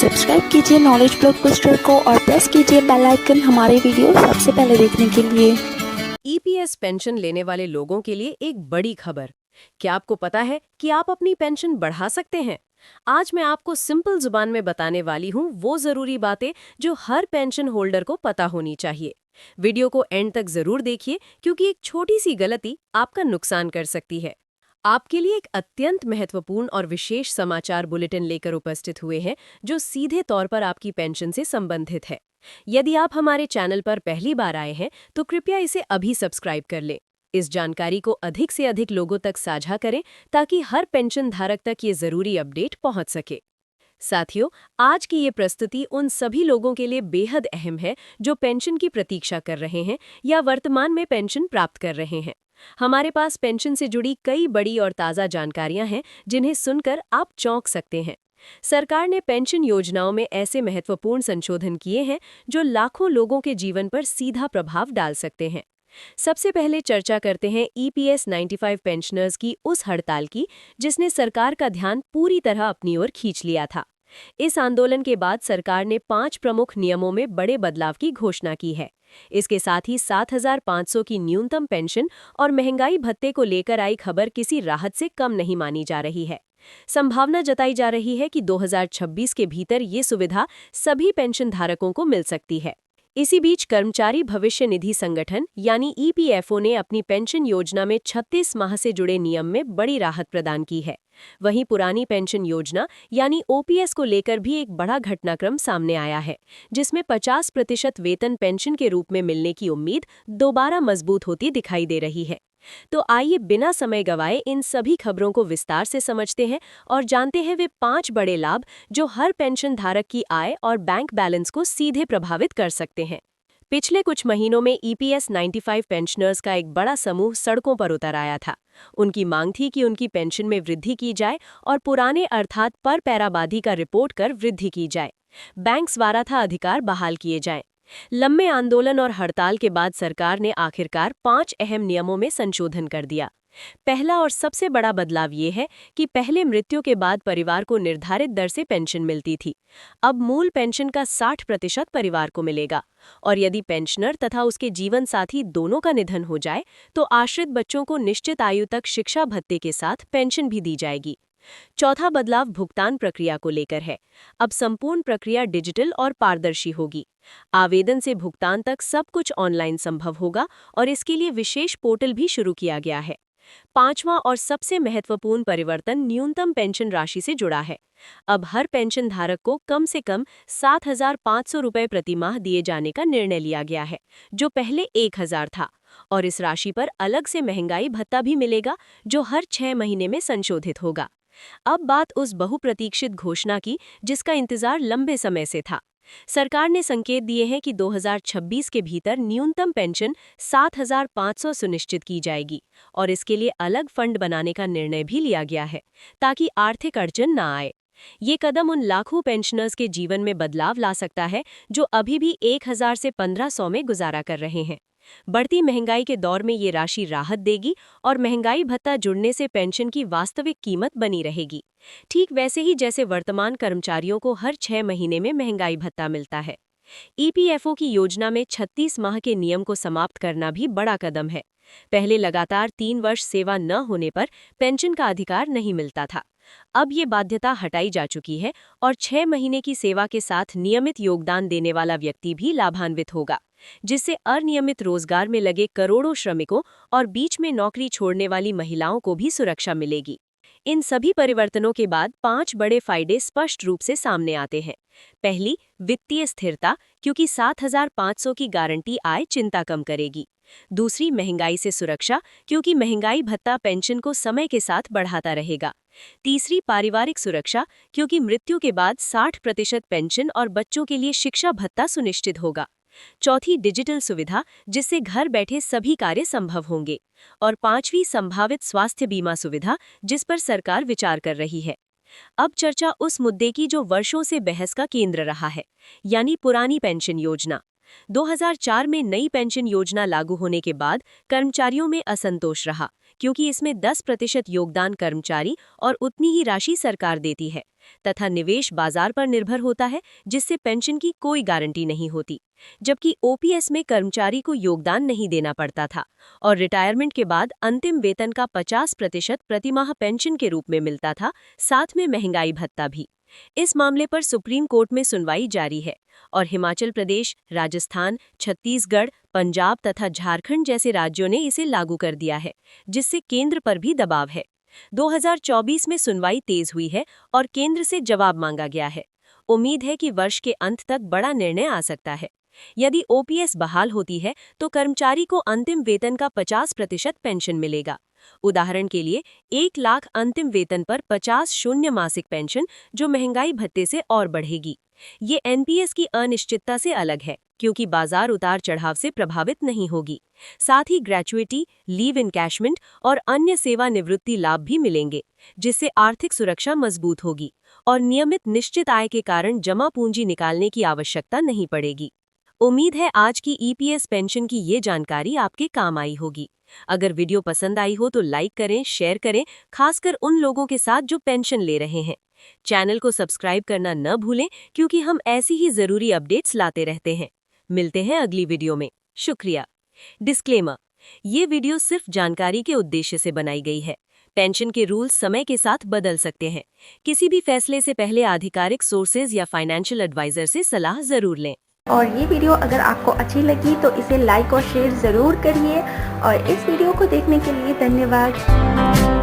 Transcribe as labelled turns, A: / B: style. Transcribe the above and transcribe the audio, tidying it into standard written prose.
A: Subscribe कीजिए knowledge blockbuster को और प्रेस कीजिए बेल आइकन हमारे वीडियो सबसे पहले देखने के लिए।
B: ईपीएस पेंशन लेने वाले लोगों के लिए एक बड़ी खबर। क्या आपको पता है कि आप अपनी पेंशन बढ़ा सकते हैं? आज मैं आपको सिंपल जुबान में बताने वाली हूँ वो जरूरी बातें जो हर पेंशन होल्डर को पता होनी चाहिए। वीडियो को एंड तक जरूर देखिए क्योंकि एक छोटी सी गलती आपका नुकसान कर सकती है। आपके लिए एक अत्यंत महत्वपूर्ण और विशेष समाचार बुलेटिन लेकर उपस्थित हुए हैं जो सीधे तौर पर आपकी पेंशन से संबंधित है। यदि आप हमारे चैनल पर पहली बार आए हैं तो कृपया इसे अभी सब्सक्राइब कर लें। इस जानकारी को अधिक से अधिक लोगों तक साझा करें ताकि हर पेंशन धारक तक ये जरूरी अपडेट पहुंच सके। साथियों, आज की ये प्रस्तुति उन सभी लोगों के लिए बेहद अहम है जो पेंशन की प्रतीक्षा कर रहे हैं या वर्तमान में पेंशन प्राप्त कर रहे हैं। हमारे पास पेंशन से जुड़ी कई बड़ी और ताज़ा जानकारियां हैं जिन्हें सुनकर आप चौंक सकते हैं। सरकार ने पेंशन योजनाओं में ऐसे महत्वपूर्ण संशोधन किए हैं जो लाखों लोगों के जीवन पर सीधा प्रभाव डाल सकते हैं। सबसे पहले चर्चा करते हैं ईपीएस 95 पेंशनर्स की उस हड़ताल की जिसने सरकार का ध्यान पूरी तरह अपनी ओर खींच लिया था। इस आंदोलन के बाद सरकार ने 5 प्रमुख नियमों में बड़े बदलाव की घोषणा की है। इसके साथ ही 7,500 की न्यूनतम पेंशन और महंगाई भत्ते को लेकर आई खबर किसी राहत से कम नहीं मानी जा रही है। संभावना जताई जा रही है कि 2026 के भीतर ये सुविधा सभी पेंशन धारकों को मिल सकती है। इसी बीच कर्मचारी भविष्य निधि संगठन यानी ईपीएफओ ने अपनी पेंशन योजना में 36 माह से जुड़े नियम में बड़ी राहत प्रदान की है। वहीं पुरानी पेंशन योजना यानी ओपीएस को लेकर भी एक बड़ा घटनाक्रम सामने आया है, जिसमें 50% वेतन पेंशन के रूप में मिलने की उम्मीद दोबारा मजबूत होती दिखाई दे रही है। तो आइए बिना समय गंवाए इन सभी खबरों को विस्तार से समझते हैं और जानते हैं वे 5 बड़े लाभ जो हर पेंशन धारक की आय और बैंक बैलेंस को सीधे प्रभावित कर सकते हैं। पिछले कुछ महीनों में ईपीएस 95 पेंशनर्स का एक बड़ा समूह सड़कों पर उतर आया था। उनकी मांग थी कि उनकी पेंशन में वृद्धि की जाए और पुराने अर्थात पर पैराबादी का रिपोर्ट कर वृद्धि की जाए। बैंक स्वाराथा अधिकार बहाल किए जाएं। लंबे आंदोलन और हड़ताल के बाद सरकार ने आखिरकार 5 अहम नियमों में संशोधन कर दिया। पहला और सबसे बड़ा बदलाव ये है कि पहले मृत्यु के बाद परिवार को निर्धारित दर से पेंशन मिलती थी। अब मूल पेंशन का 60% परिवार को मिलेगा और यदि पेंशनर तथा उसके जीवन साथी दोनों का निधन हो जाए तो आश्रित बच्चों को निश्चित आयु तक शिक्षा भत्ते के साथ पेंशन भी दी जाएगी। चौथा बदलाव भुगतान प्रक्रिया को लेकर है। अब संपूर्ण प्रक्रिया डिजिटल और पारदर्शी होगी। आवेदन से भुगतान तक सब कुछ ऑनलाइन संभव होगा और इसके लिए विशेष पोर्टल भी शुरू किया गया है। पांचवां और सबसे महत्वपूर्ण परिवर्तन न्यूनतम पेंशन राशि से जुड़ा है। अब हर पेंशन धारक को कम से कम 7,500 रुपये प्रति माह दिए जाने का निर्णय लिया गया है, जो पहले 1,000 था। और इस राशि पर अलग से महंगाई भत्ता भी मिलेगा जो हर 6 महीने में संशोधित होगा। अब बात उस बहुप्रतीक्षित घोषणा की जिसका इंतजार लंबे समय से था। सरकार ने संकेत दिए हैं कि 2026 के भीतर न्यूनतम पेंशन 7,500 सुनिश्चित की जाएगी और इसके लिए अलग फंड बनाने का निर्णय भी लिया गया है ताकि आर्थिक अड़चन न आए। ये कदम उन लाखों पेंशनर्स के जीवन में बदलाव ला सकता है जो अभी भी 1,000 से 1,500 में गुजारा कर रहे हैं। बढ़ती महंगाई के दौर में ये राशि राहत देगी और महंगाई भत्ता जुड़ने से पेंशन की वास्तविक कीमत बनी रहेगी, ठीक वैसे ही जैसे वर्तमान कर्मचारियों को हर 6 महीने में महंगाई भत्ता मिलता है। ईपीएफओ की योजना में 36 माह के नियम को समाप्त करना भी बड़ा कदम है। पहले लगातार 3 वर्ष सेवा न होने पर पेंशन का अधिकार नहीं मिलता था। अब ये बाध्यता हटाई जा चुकी है और 6 महीने की सेवा के साथ नियमित योगदान देने वाला व्यक्ति भी लाभान्वित होगा, जिससे अनियमित रोजगार में लगे करोड़ों श्रमिकों और बीच में नौकरी छोड़ने वाली महिलाओं को भी सुरक्षा मिलेगी। इन सभी परिवर्तनों के बाद 5 बड़े फायदे स्पष्ट रूप से सामने आते हैं। पहली, वित्तीय स्थिरता, क्योंकि 7,500 की गारंटी आय चिंता कम करेगी। दूसरी, महंगाई से सुरक्षा, क्योंकि महंगाई भत्ता पेंशन को समय के साथ बढ़ाता रहेगा। तीसरी, पारिवारिक सुरक्षा, क्योंकि मृत्यु के बाद 60% पेंशन और बच्चों के लिए शिक्षा भत्ता सुनिश्चित होगा। चौथी, डिजिटल सुविधा, जिससे घर बैठे सभी कार्य संभव होंगे। और पांचवी, संभावित स्वास्थ्य बीमा सुविधा, जिस पर सरकार विचार कर रही है। अब चर्चा उस मुद्दे की जो वर्षों से बहस का केंद्र रहा है, यानी पुरानी पेंशन योजना। 2004 में नई पेंशन योजना लागू होने के बाद कर्मचारियों में असंतोष रहा क्योंकि इसमें 10% योगदान कर्मचारी और उतनी ही राशि सरकार देती है, तथा निवेश बाजार पर निर्भर होता है, जिससे पेंशन की कोई गारंटी नहीं होती। जबकि ओपीएस में कर्मचारी को योगदान नहीं देना पड़ता था और रिटायरमेंट के बाद अंतिम वेतन का 50% प्रतिमाह पेंशन के रूप में मिलता था, साथ में महंगाई भत्ता भी। इस मामले पर सुप्रीम कोर्ट में सुनवाई जारी है और हिमाचल प्रदेश, राजस्थान, छत्तीसगढ़, पंजाब तथा झारखंड जैसे राज्यों ने इसे लागू कर दिया है, जिससे केंद्र पर भी दबाव है। 2024 में सुनवाई तेज हुई है और केंद्र से जवाब मांगा गया है। उम्मीद है कि वर्ष के अंत तक बड़ा निर्णय आ सकता है। यदि ओपीएस बहाल होती है तो कर्मचारी को अंतिम वेतन का 50% पेंशन मिलेगा। उदाहरण के लिए 1 लाख अंतिम वेतन पर 50 शून्य मासिक पेंशन, जो महंगाई भत्ते से और बढ़ेगी। ये एनपीएस की अनिश्चितता से अलग है, क्योंकि बाजार उतार चढ़ाव से प्रभावित नहीं होगी। साथ ही ग्रेच्युइटी, लीव इनकैशमेंट और अन्य सेवानिवृत्ति लाभ भी मिलेंगे, जिससे आर्थिक सुरक्षा मजबूत होगी और नियमित निश्चित आय के कारण जमा पूंजी निकालने की आवश्यकता नहीं पड़ेगी। उम्मीद है आज की ईपीएस पेंशन की ये जानकारी आपके काम आई होगी। अगर वीडियो पसंद आई हो तो लाइक करें, शेयर करें, खासकर उन लोगों के साथ जो पेंशन ले रहे हैं। चैनल को सब्सक्राइब करना न भूलें, क्योंकि हम ऐसी ही जरूरी अपडेट्स लाते रहते हैं। मिलते हैं अगली वीडियो में। शुक्रिया। डिस्क्लेमर: ये वीडियो सिर्फ जानकारी के उद्देश्य से बनाई गई है। पेंशन के रूल्स समय के साथ बदल सकते हैं। किसी भी फैसले से पहले आधिकारिक सोर्सेज या फाइनेंशियल एडवाइजर से सलाह जरूर लें।
A: और ये वीडियो अगर आपको अच्छी लगी तो इसे लाइक और शेयर ज़रूर करिए और इस वीडियो को देखने के लिए धन्यवाद।